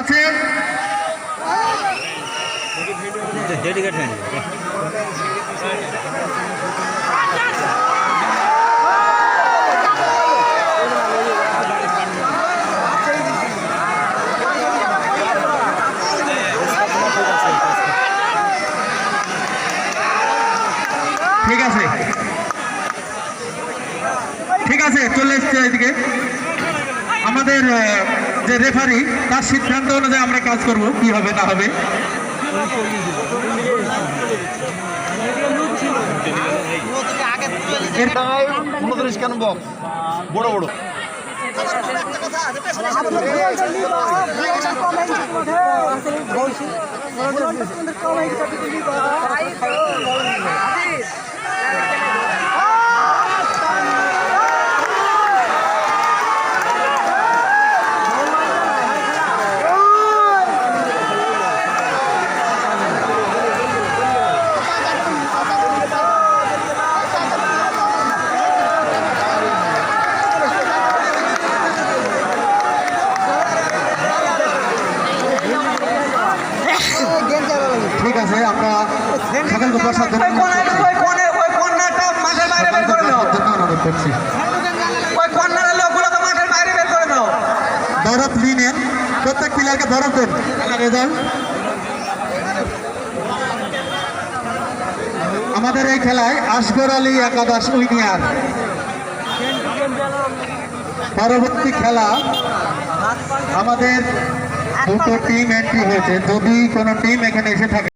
আছে। ঠিক আছে, ঠিক আছে, চলে এসছে এদিকে। আমাদের যে রেফারি তার সিদ্ধান্ত অনুযায়ী আমরা কাজ করব, কি হবে না হবে। কেন বক্স বড় বড় ঠিক আছে, আমরা সকলকে প্রসাদ করছি। ধরত নিন, প্রত্যেক প্লেয়ারকে ধরত দেন। রেজাল্ট আমাদের এই খেলায় আসগর আলী একাদশ উইনিয়ার। পরবর্তী খেলা আমাদের দুটো টিম এন্ট্রি হয়েছে। যদি কোনো টিম এখানে এসে থাকে